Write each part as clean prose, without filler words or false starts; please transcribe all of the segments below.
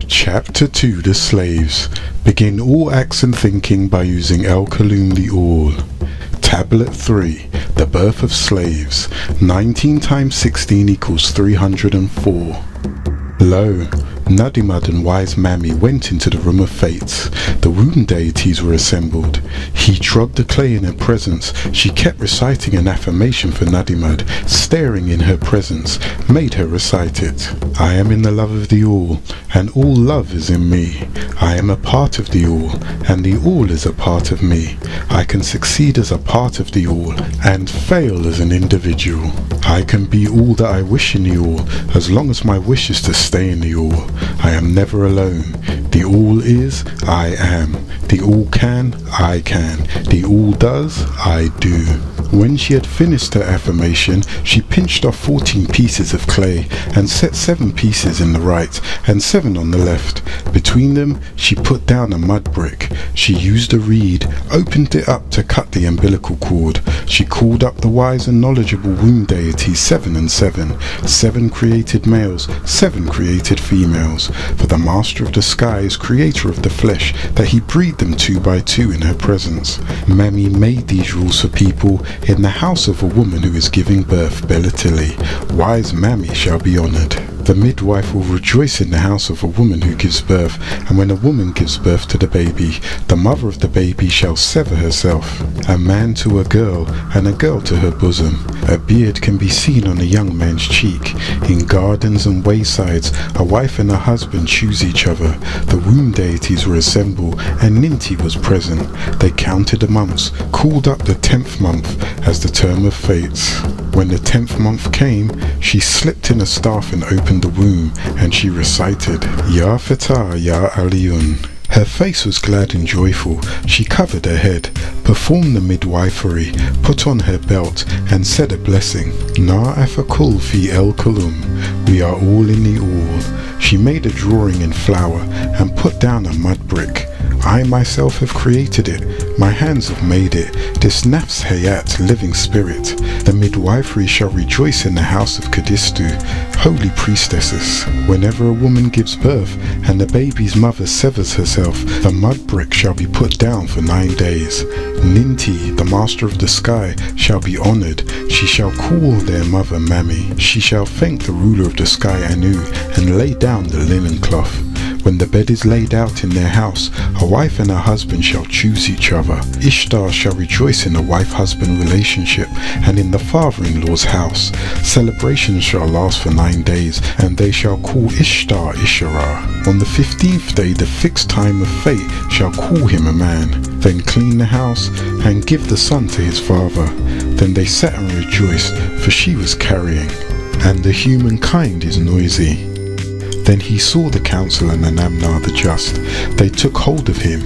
Chapter 2 The Slaves. Begin all acts and thinking by using Al-Kalum the All. Tablet 3. The Birth of Slaves. 19 times 16 equals 304. Lo, Nadimad and wise Mammy went into the room of fates. The womb deities were assembled. He trod the clay in her presence. She kept reciting an affirmation for Nadimad, staring in her presence, made her recite it. I am in the love of the All, and all love is in me. I am a part of the All, and the All is a part of me. I can succeed as a part of the All, and fail as an individual. I can be all that I wish in the All, as long as my wish is to stay in the All. I am never alone. The All is, I am. The All can, I can. The All does, I do. When she had finished her affirmation, she pinched off 14 pieces of clay and set 7 pieces in the right and 7 on the left. Between them, she put down a mud brick. She used a reed, opened it up to cut the umbilical cord. She called up the wise and knowledgeable womb deities 7 and 7. 7 created males, 7 created females. For the master of the sky is creator of the flesh, that he breathed them 2 by 2 in her presence. Mammy made these rules for people in the house of a woman who is giving birth, Belatili. Wise Mammy shall be honoured. The midwife will rejoice in the house of a woman who gives birth, and when a woman gives birth to the baby, the mother of the baby shall sever herself. A man to a girl, and a girl to her bosom. A beard can be seen on a young man's cheek. In gardens and waysides, a wife and a husband choose each other. The womb deities were assembled, and Ninti was present. They counted the months, called up the 10th month as the term of fates. When the 10th month came, she slipped in a staff and opened the womb, and she recited, Ya Fatah, Ya Aliyun. Her face was glad and joyful. She covered her head, performed the midwifery, put on her belt, and said a blessing. Na afakul fi Al-Kalum. We are all in the All. She made a drawing in flour and put down a mud brick. I myself have created it. My hands have made it. This Nafs Hayat, living spirit. The midwifery shall rejoice in the house of Kadistu, holy priestesses. Whenever a woman gives birth and the baby's mother severs herself, the mud brick shall be put down for 9 days. Ninti, the master of the sky, shall be honoured. She shall call their mother Mammy. She shall thank the ruler of the sky Anu and lay down the linen cloth. When the bed is laid out in their house, a wife and a husband shall choose each other. Ishtar shall rejoice in the wife-husband relationship and in the father-in-law's house. Celebrations shall last for 9 days, and they shall call Ishtar Ishara. On the 15th day, the fixed time of fate shall call him a man. Then clean the house and give the son to his father. Then they sat and rejoiced, for she was carrying, and the humankind is noisy. Then he saw the council and Namnar the just. They took hold of him,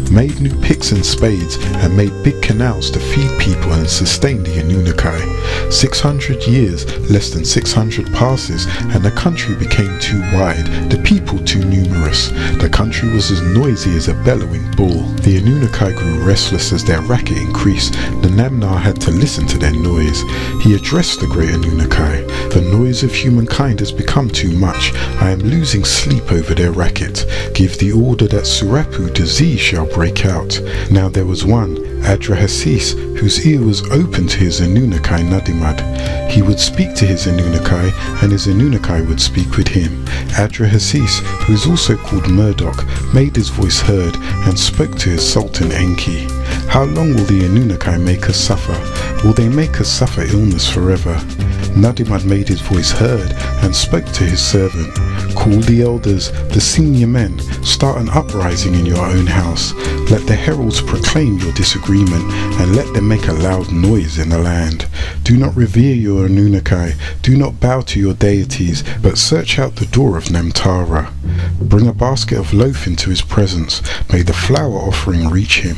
made new picks and spades, and made big canals to feed people and sustain the Anunnaki. 600 years, less than 600 passes, and the country became too wide, the people too numerous. The country was as noisy as a bellowing bull. The Anunnaki grew restless as their racket increased. The Namnar had to listen to their noise. He addressed the great Anunnaki. The noise of humankind has become too much. I am losing sleep over their racket. Give the order that Surapu disease shall break out. Now there was one, Adrahasis, whose ear was open to his Anunnaki Nadimad. He would speak to his Anunnaki, and his Anunnaki would speak with him. Adrahasis, who is also called Murdoch, made his voice heard and spoke to his Sultan Enki. How long will the Anunnaki make us suffer? Will they make us suffer illness forever? Nadimad made his voice heard and spoke to his servant. Call the elders, the senior men, start an uprising in your own house. Let the heralds proclaim your disagreement, and let them make a loud noise in the land. Do not revere your Anunnaki, do not bow to your deities, but search out the door of Namtara. Bring a basket of loaf into his presence. May the flour offering reach him.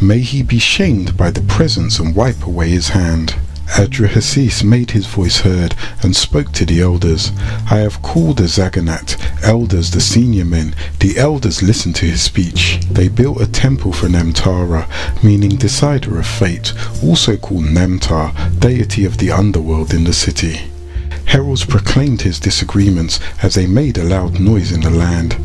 May he be shamed by the presence and wipe away his hand. Adrahasis made his voice heard and spoke to the elders. I have called the Zaganat, elders the senior men. The elders listened to his speech. They built a temple for Namtara, meaning decider of fate, also called Namtar, deity of the underworld in the city. Heralds proclaimed his disagreements as they made a loud noise in the land.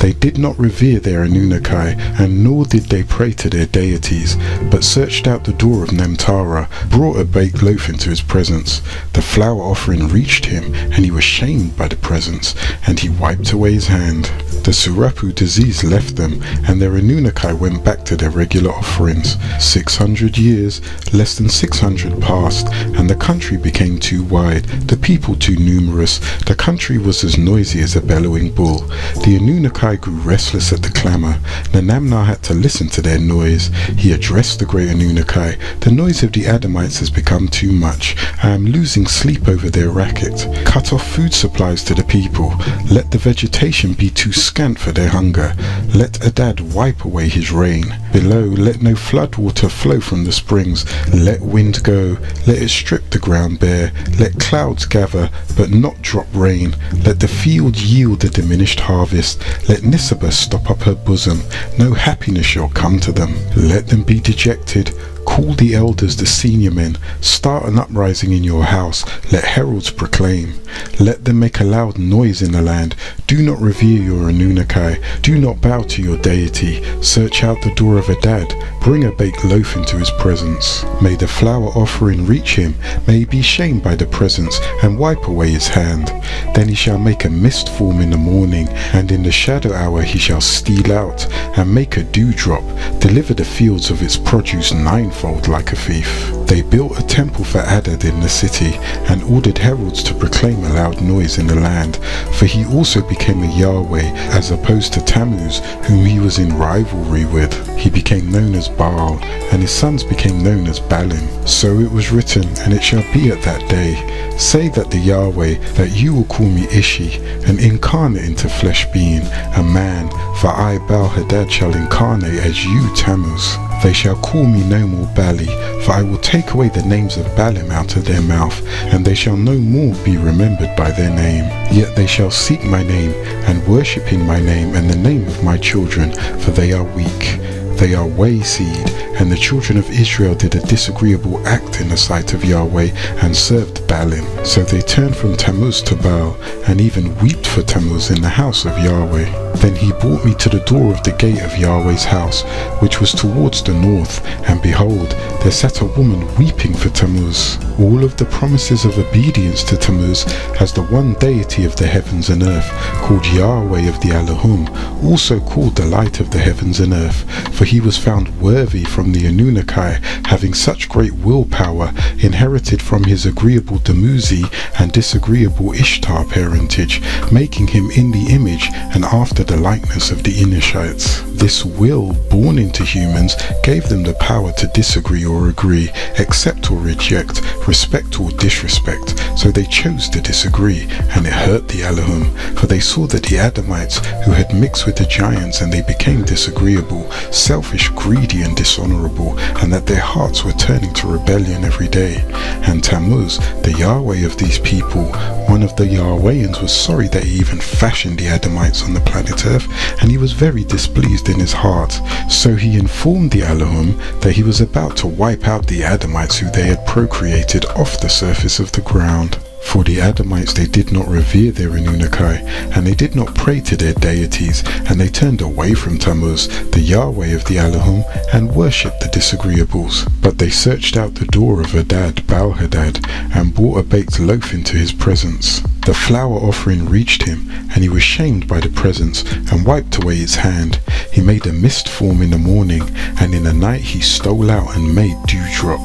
They did not revere their Anunnaki, and nor did they pray to their deities, but searched out the door of Namtara, brought a baked loaf into his presence. The flour offering reached him, and he was shamed by the presence, and he wiped away his hand. The Surapu disease left them, and their Anunnaki went back to their regular offerings. 600 years, less than 600 passed, and the country became too wide, the people too numerous. The country was as noisy as a bellowing bull. The Anunnaki grew restless at the clamour. Nanamna had to listen to their noise. He addressed the great Anunnaki. The noise of the Adamites has become too much. I am losing sleep over their racket. Cut off food supplies to the people. Let the vegetation be too scant for their hunger. Let Adad wipe away his rain. Below, let no flood water flow from the springs. Let wind go. Let it strip the ground bare. Let clouds gather, but not drop rain. Let the field yield a diminished harvest. Let Nisaba stop up her bosom. No happiness shall come to them. Let them be dejected. Call the elders, the senior men. Start an uprising in your house. Let heralds proclaim. Let them make a loud noise in the land. Do not revere your Anunnaki. Do not bow to your deity. Search out the door of Adad. Bring a baked loaf into his presence. May the flour offering reach him. May he be shamed by the presence, and wipe away his hand. Then he shall make a mist form in the morning, and in the shadow hour he shall steal out, and make a dewdrop. Deliver the fields of its produce ninefold like a thief. They built a temple for Adad in the city, and ordered heralds to proclaim a loud noise in the land, for he also became a Yahweh, as opposed to Tammuz, whom he was in rivalry with. He became known as Baal, and his sons became known as Baalim. So it was written, and it shall be at that day, say that the Yahweh, that you will call me Ishi, an incarnate into flesh being, a man, for I, Baal-Hadad, shall incarnate as you, Tammuz. They shall call me no more Bali, for I will take away the names of Baalim out of their mouth, and they shall no more be remembered by their name. Yet they shall seek my name, and worship in my name and the name of my children, for they are weak. They are way seed, and the children of Israel did a disagreeable act in the sight of Yahweh, and served Baalim. So they turned from Tammuz to Baal, and even wept for Tammuz in the house of Yahweh. Then he brought me to the door of the gate of Yahweh's house, which was towards the north, and behold, there sat a woman weeping for Tammuz. All of the promises of obedience to Tammuz as the one deity of the heavens and earth, called Yahweh of the Elohim, also called the light of the heavens and earth, for he was found worthy from the Anunnaki, having such great willpower, inherited from his agreeable Dumuzi and disagreeable Ishtar parentage, making him in the image and after the likeness of the Inishites. This will, born into humans, gave them the power to disagree or agree, accept or reject, respect or disrespect. So they chose to disagree, and it hurt the Elohim, for they saw that the Adamites, who had mixed with the giants, and they became disagreeable, selfish, greedy and dishonorable, and that their hearts were turning to rebellion every day. And Tammuz, the Yahweh of these people, one of the Yahwehans, was sorry that he even fashioned the Adamites on the planet Earth, and he was very displeased in his heart. So he informed the Elohim that he was about to wipe out the Adamites who they had procreated off the surface of the ground. For the Adamites, they did not revere their Anunnaki, and they did not pray to their deities, and they turned away from Tammuz, the Yahweh of the Elohim, and worshipped the disagreeables. But they searched out the door of Adad, Baal-Hadad, and brought a baked loaf into his presence. The flour offering reached him, and he was shamed by the presence, and wiped away his hand. He made a mist form in the morning, and in the night he stole out and made dewdrop.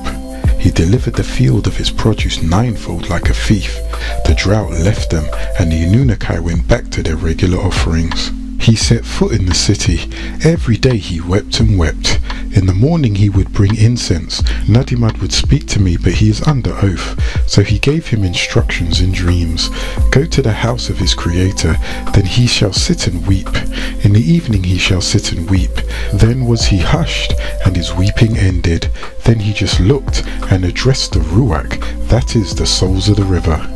He delivered the field of its produce ninefold like a thief. The drought left them, and the Anunnaki went back to their regular offerings. He set foot in the city. Every day he wept and wept. In the morning he would bring incense. Nadimad would speak to me, but he is under oath. So he gave him instructions in dreams. Go to the house of his creator, then he shall sit and weep. In the evening he shall sit and weep. Then was he hushed, and his weeping ended. Then he just looked and addressed the Ruach, that is, the souls of the river.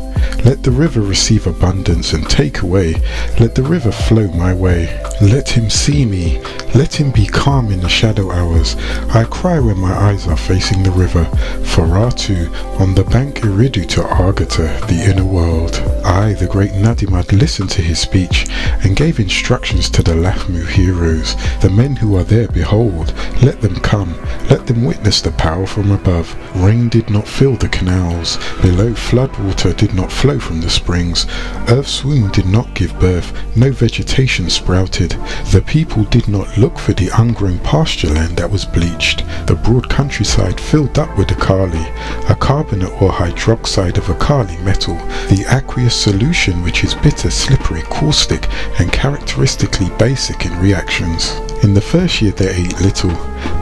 Let the river receive abundance and take away. Let the river flow my way. Let him see me, let him be calm in the shadow hours. I cry when my eyes are facing the river. Faratu, on the bank Iridu to Argata, the inner world. I, the great Nadimad, listened to his speech and gave instructions to the Lahmu heroes. The men who are there, behold, let them come, let them witness the power from above. Rain did not fill the canals, below flood water did not flow from the springs. Earth's womb did not give birth, no vegetation sprouted. The people did not look for the ungrown pasture land that was bleached. The broad countryside filled up with alkali, a carbonate or hydroxide of alkali metal, the aqueous solution which is bitter, slippery, caustic and characteristically basic in reactions. In the first year they ate little,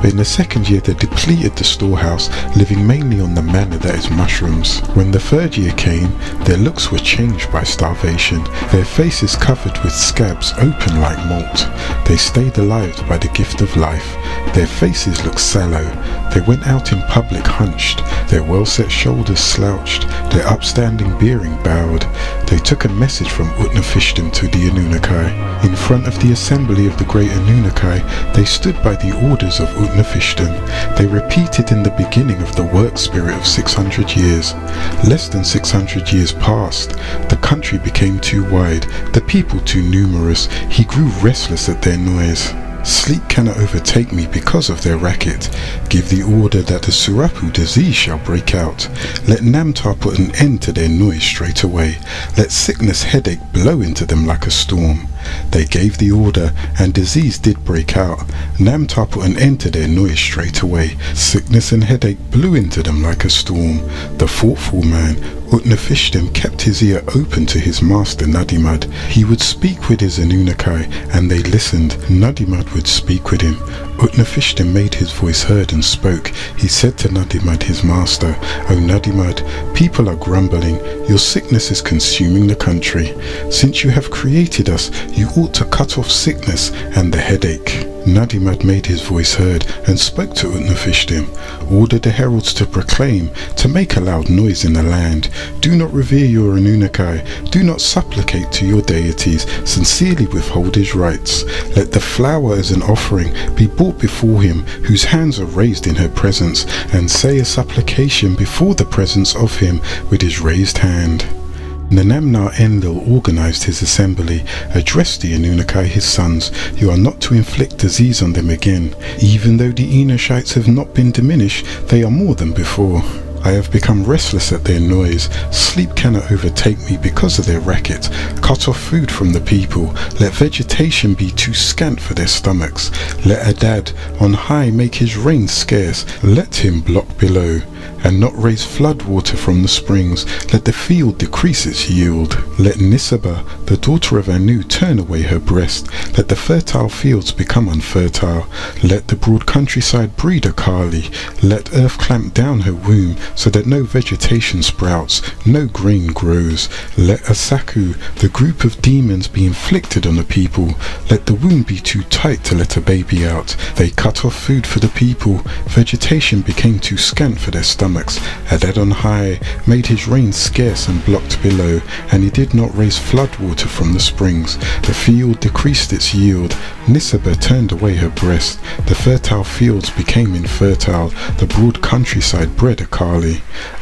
but in the second year they depleted the storehouse, living mainly on the manna that is mushrooms. When the third year came, their looks were changed by starvation, their faces covered with scabs open like malt. They stayed alive by the gift of life. Their faces looked sallow. They went out in public hunched, their well-set shoulders slouched, their upstanding bearing bowed. They took a message from Utnapishtim to the Anunnaki. In front of the assembly of the great Anunnaki, they stood by the orders of Utnapishtim. They repeated in the beginning of the work spirit of 600 years. Less than 600 years passed. The country became too wide, the people too numerous. He grew restless at their noise. Sleep cannot overtake me because of their racket. Give the order that the Surapu disease shall break out. Let Namtar put an end to their noise straight away. Let sickness headache blow into them like a storm. They gave the order, and disease did break out. Namtar put an end to their noise straight away. Sickness and headache blew into them like a storm. The thoughtful man, Utnapishtim, kept his ear open to his master Nadimad. He would speak with his Anunnaki, and they listened. Nadimad would speak with him. Utnapishtim made his voice heard and spoke. He said to Nadimad, his master, "O Nadimad, people are grumbling. Your sickness is consuming the country. Since you have created us, you ought to cut off sickness and the headache." Nadimad made his voice heard and spoke to Utnapishtim. Order the heralds to proclaim, to make a loud noise in the land. Do not revere your Anunnaki. Do not supplicate to your deities. Sincerely withhold his rights. Let the flower as an offering be brought before him, whose hands are raised in her presence, and say a supplication before the presence of him with his raised hand. Nanamnar Enlil organized his assembly, addressed the Anunnaki his sons. You are not to inflict disease on them again. Even though the Enoshites have not been diminished, they are more than before. I have become restless at their noise. Sleep cannot overtake me because of their racket. Cut off food from the people. Let vegetation be too scant for their stomachs. Let Adad on high make his rain scarce. Let him block below, and not raise flood water from the springs. Let the field decrease its yield. Let Nisaba, the daughter of Anu, turn away her breast. Let the fertile fields become unfertile. Let the broad countryside breed a Kali. Let earth clamp down her womb, so that no vegetation sprouts, no grain grows. Let Asaku, the group of demons, be inflicted on the people. Let the womb be too tight to let a baby out. They cut off food for the people. Vegetation became too scant for their stomachs. Adad on high made his rain scarce and blocked below, and he did not raise flood water from the springs. The field decreased its yield. Nisaba turned away her breast. The fertile fields became infertile. The broad countryside bred a Kali.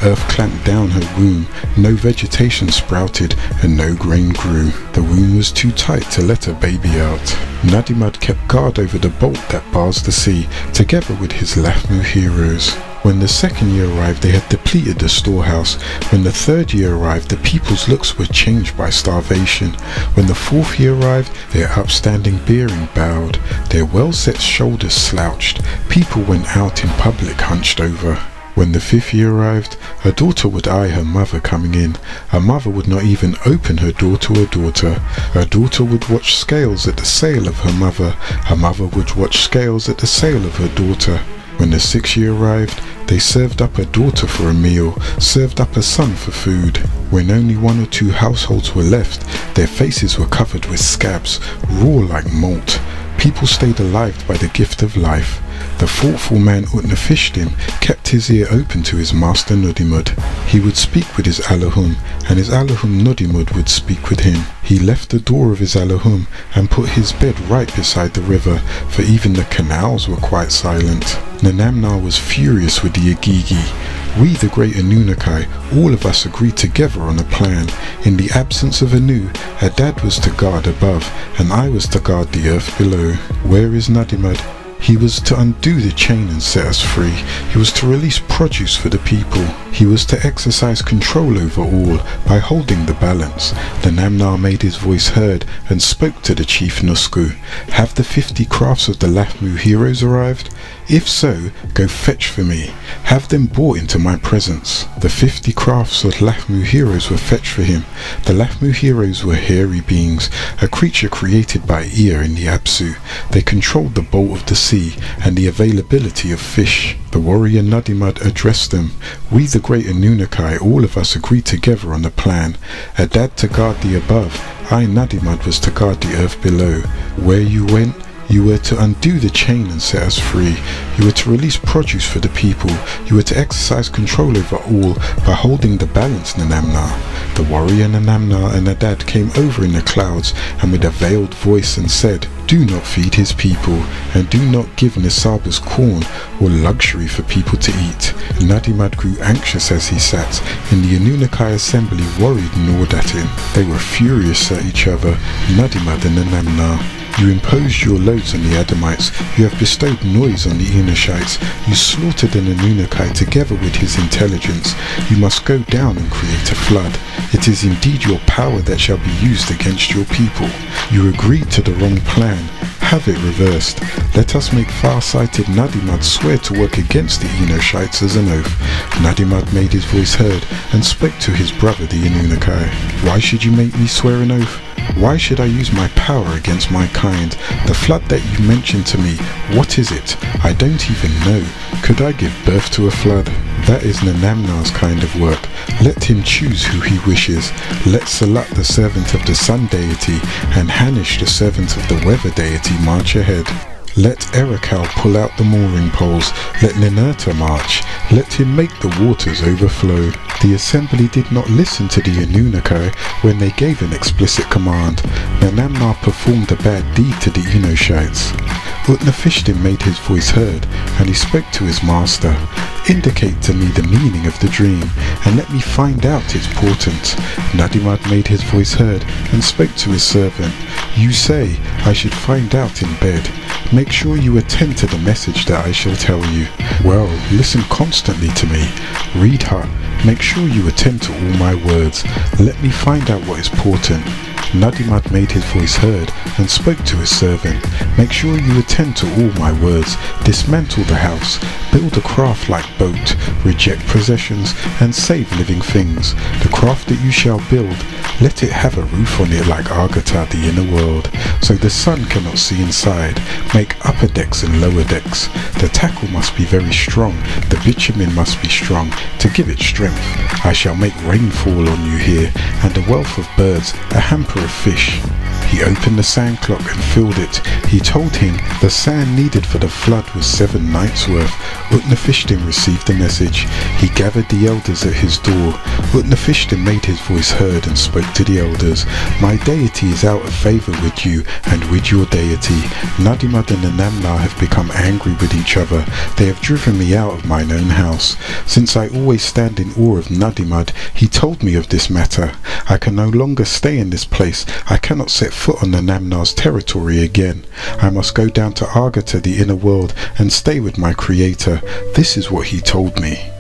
Earth clamped down her womb. No vegetation sprouted, and no grain grew. The womb was too tight to let a baby out. Nadimad kept guard over the bolt that bars the sea, together with his Lahmu heroes. When the second year arrived, they had depleted the storehouse. When the third year arrived, the people's looks were changed by starvation. When the fourth year arrived, their upstanding bearing bowed, their well-set shoulders slouched. People went out in public hunched over. When the fifth year arrived, a daughter would eye her mother coming in. A mother would not even open her door to a daughter. A daughter would watch scales at the sale of her mother. A mother would watch scales at the sale of her daughter. When the sixth year arrived, they served up a daughter for a meal, served up a son for food. When only one or two households were left, their faces were covered with scabs, raw like malt. People stayed alive by the gift of life. The thoughtful man Utnapishtim kept his ear open to his master Nudimmud. He would speak with his Allahum, and his Allahum Nudimmud would speak with him. He left the door of his Allahum and put his bed right beside the river, for even the canals were quite silent. Nanamnar was furious with the Agigi. We, the great Anunnaki, all of us agreed together on a plan. In the absence of Anu, Adad was to guard above, and I was to guard the earth below. Where is Nudimmud? He was to undo the chain and set us free. He was to release produce for the people. He was to exercise control over all by holding the balance. The Namnar made his voice heard and spoke to the chief Nusku. Have the 50 crafts of the Lahmu heroes arrived? If so, go fetch for me. Have them brought into my presence. The 50 crafts of Lahmu heroes were fetched for him. The Lahmu heroes were hairy beings, a creature created by Ea in the Apsu. They controlled the bolt of the sea and the availability of fish. The warrior Nudimmud addressed them. We, the great Anunnaki, all of us agreed together on a plan. Adad to guard the above, I, Nudimmud, was to guard the earth below. Where you went, you were to undo the chain and set us free. You were to release produce for the people. You were to exercise control over all by holding the balance, Nanamnar. The warrior Nanamnar and Adad came over in the clouds and with a veiled voice and said, do not feed his people, and do not give Nisabas corn or luxury for people to eat. Nudimmud grew anxious as he sat, and the Anunnaki assembly worried and gnawed at him. They were furious at each other, Nudimmud and Nanamnar. You imposed your loads on the Adamites. You have bestowed noise on the Enoshites. You slaughtered an Anunnaki together with his intelligence. You must go down and create a flood. It is indeed your power that shall be used against your people. You agreed to the wrong plan. Have it reversed. Let us make far-sighted Nudimmud swear to work against the Enoshites as an oath. Nudimmud made his voice heard and spoke to his brother the Anunnaki. Why should you make me swear an oath? Why should I use my power against my kind? The flood that you mentioned to me, what is it? I don't even know. Could I give birth to a flood? That is Nanamnar's kind of work. Let him choose who he wishes. Let Salat, the servant of the sun deity, and Hanish, the servant of the weather deity, march ahead. Let Erekal pull out the mooring poles. Let Ninurta march. Let him make the waters overflow. The assembly did not listen to the Anunnaki when they gave an explicit command. Nanamnar performed a bad deed to the Enoshites. Utnapishtim made his voice heard, and he spoke to his master. Indicate to me the meaning of the dream, and let me find out its portent. Nudimmud made his voice heard, and spoke to his servant. You say I should find out in bed. Make sure you attend to the message that I shall tell you. Well, listen constantly to me. Read her. Make sure you attend to all my words. Let me find out what is portent. Nudimmud made his voice heard and spoke to his servant. Make sure you attend to all my words. Dismantle the house. Build a craft like boat. Reject possessions and save living things. The craft that you shall build, let it have a roof on it like Argata, the inner world, so the sun cannot see inside. Make upper decks and lower decks. The tackle must be very strong. The bitumen must be strong to give it strength. I shall make rainfall on you here, and a wealth of birds, a hamper of fish. He opened the sand clock and filled it. He told him the sand needed for the flood was 7 nights worth. Utnapishtim received the message. He gathered the elders at his door. Utnapishtim made his voice heard and spoke to the elders. My deity is out of favour with you and with your deity. Nudimmud and Nanamnar have become angry with each other. They have driven me out of mine own house. Since I always stand in awe of Nudimmud, he told me of this matter. I can no longer stay in this place. I cannot set foot on Nanamnar's territory again. I must go down to Argata, the inner world, and stay with my creator. This is what he told me.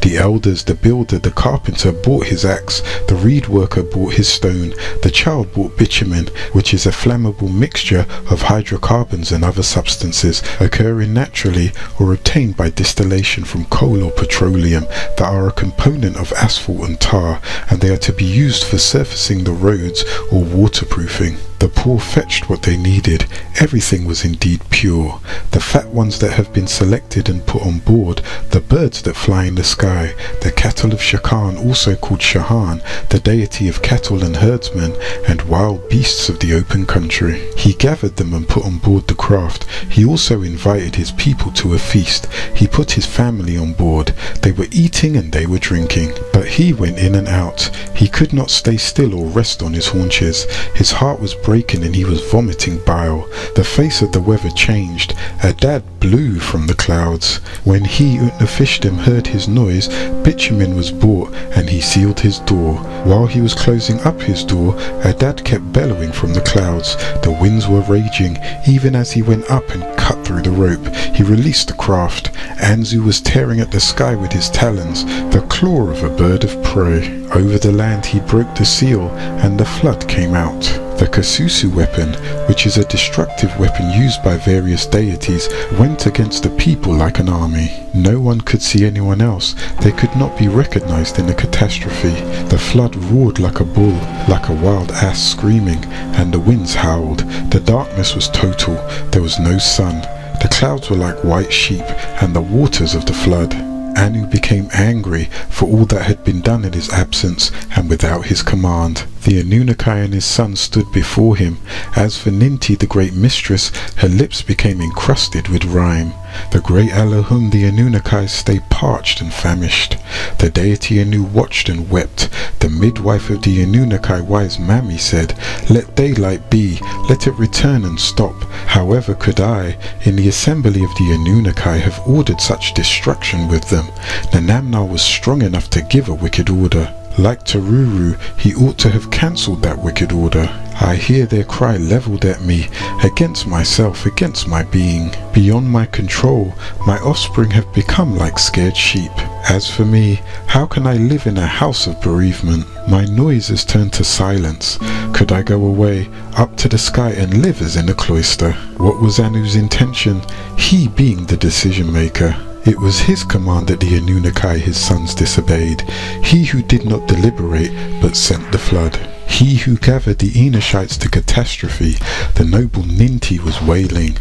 The elders, the builder, the carpenter brought his axe, the reed worker brought his stone, the child brought bitumen, which is a flammable mixture of hydrocarbons and other substances occurring naturally or obtained by distillation from coal or petroleum that are a component of asphalt and tar, and they are to be used for surfacing the roads or waterproofing. The poor fetched what they needed. Everything was indeed pure. The fat ones that have been selected and put on board, the birds that fly in the sky, the cattle of Shakan, also called Shahan, the deity of cattle and herdsmen, and wild beasts of the open country. He gathered them and put on board the craft. He also invited his people to a feast. He put his family on board. They were eating and they were drinking. But he went in and out. He could not stay still or rest on his haunches. His heart was breaking and he was vomiting bile. The face of the weather changed. A dad blew from the clouds. When he, Utnapishtim, heard his noise, bitumen was brought and he sealed his door. While he was closing up his door, a dad kept bellowing from the clouds. The winds were raging. Even as he went up and cut through the rope, he released the craft. Anzu was tearing at the sky with his talons, the claw of a bird of prey. Over the land he broke the seal, and the flood came out. The Kasusu weapon, which is a destructive weapon used by various deities, went against the people like an army. No one could see anyone else. They could not be recognized in the catastrophe. The flood roared like a bull, like a wild ass screaming, and the winds howled. The darkness was total. There was no sun. The clouds were like white sheep, and the waters of the flood. Anu became angry for all that had been done in his absence and without his command. The Anunnaki and his son stood before him. As for Ninti, the great mistress, her lips became encrusted with rime. The great Elohim, the Anunnaki, stayed parched and famished. The deity Anu watched and wept. The midwife of the Anunnaki, wise Mami, said, "Let daylight be, let it return and stop. However could I, in the assembly of the Anunnaki, have ordered such destruction with them? Nanamna was strong enough to give a wicked order. Like Taruru, he ought to have cancelled that wicked order. I hear their cry levelled at me, against myself, against my being. Beyond my control, my offspring have become like scared sheep. As for me, how can I live in a house of bereavement? My noise has turned to silence. Could I go away, up to the sky and live as in a cloister?" What was Anu's intention? He being the decision maker. It was his command that the Anunnaki, his sons, disobeyed. He who did not deliberate, but sent the flood. He who gathered the Enoshites to catastrophe. The noble Ninti was wailing.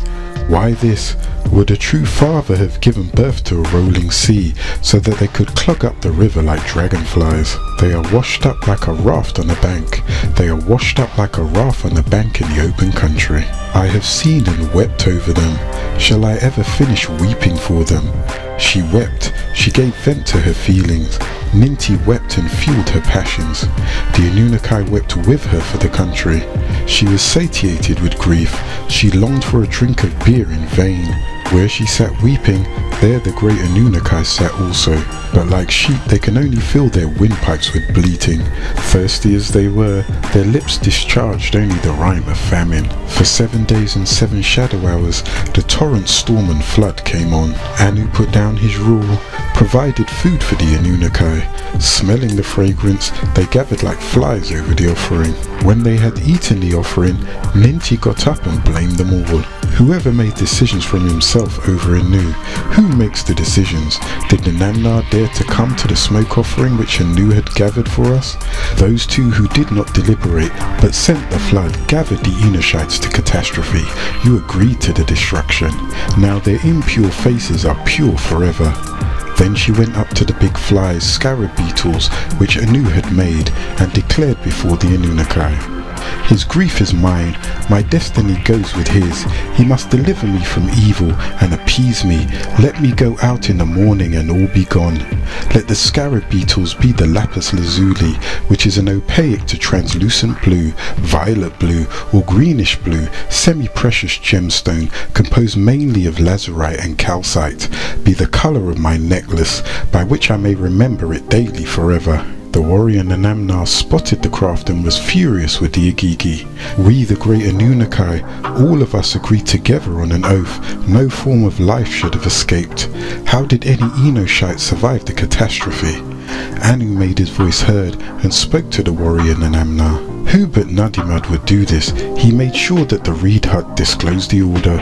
Why this? Would a true father have given birth to a rolling sea, so that they could clog up the river like dragonflies? They are washed up like a raft on a bank. They are washed up like a raft on a bank in the open country. I have seen and wept over them. Shall I ever finish weeping for them? She wept. She gave vent to her feelings. Ninti wept and fueled her passions. The Anunnaki wept with her for the country. She was satiated with grief. She longed for a drink of beer in vain. Where she sat weeping, there the great Anunnaki sat also. But like sheep, they can only fill their windpipes with bleating. Thirsty as they were, their lips discharged only the rime of famine. For 7 days and 7 shadow hours, the torrent, storm and flood came on. Anu put down his rule, provided food for the Anunnaki. Smelling the fragrance, they gathered like flies over the offering. When they had eaten the offering, Ninti got up and blamed them all. Whoever made decisions from himself over Anu? Who makes the decisions? Did the Namna dare to come to the smoke offering which Anu had gathered for us? Those two who did not deliberate, but sent the flood, gathered the Enoshites to catastrophe. You agreed to the destruction. Now their impure faces are pure forever. Then she went up to the big flies, scarab beetles, which Anu had made, and declared before the Anunnaki. His grief is mine, my destiny goes with his. He must deliver me from evil and appease me. Let me go out in the morning and all be gone. Let the scarab beetles be the lapis lazuli, which is an opaque to translucent blue, violet blue, or greenish blue, semi-precious gemstone composed mainly of lazurite and calcite, be the colour of my necklace, by which I may remember it daily forever. The warrior Nanamna spotted the craft and was furious with the Igigi. We, the great Anunnaki, all of us agreed together on an oath. No form of life should have escaped. How did any Enoshite survive the catastrophe? Anu made his voice heard and spoke to the warrior Nanamna. Who but Nadimad would do this? He made sure that the reed hut disclosed the order.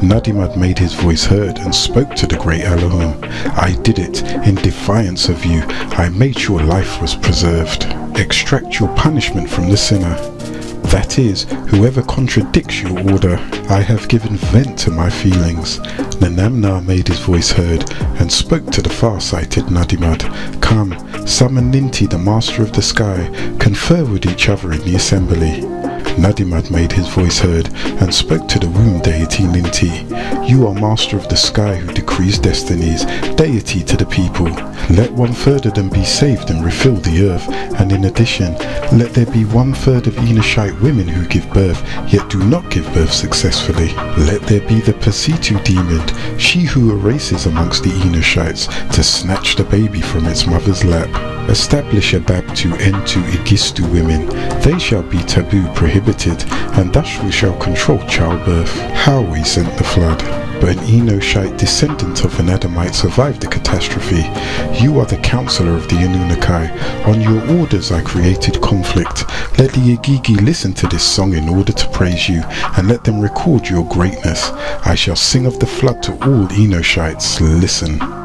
Nadimad made his voice heard and spoke to the great Elohim. I did it in defiance of you. I made sure life was preserved. Extract your punishment from the sinner. That is, whoever contradicts your order. I have given vent to my feelings. Nanamna made his voice heard and spoke to the far-sighted Nadimad. Come, summon Ninti, the master of the sky. Confer with each other in the assembly. Nadimad made his voice heard and spoke to the womb deity Ninti. You are master of the sky who decrees destinies, deity to the people. Let 1/3 of them be saved and refill the earth, and in addition, let there be 1/3 of Enoshite women who give birth, yet do not give birth successfully. Let there be the Pasitu demon, she who erases amongst the Enoshites to snatch the baby from its mother's lap. Establish a Bab-Tu end to Igistu women. They shall be taboo prohibited, and thus we shall control childbirth. How we sent the flood. But an Enoshite descendant of an Adamite survived the catastrophe. You are the counselor of the Anunnaki. On your orders I created conflict. Let the Igigi listen to this song in order to praise you, and let them record your greatness. I shall sing of the flood to all Enoshites. Listen.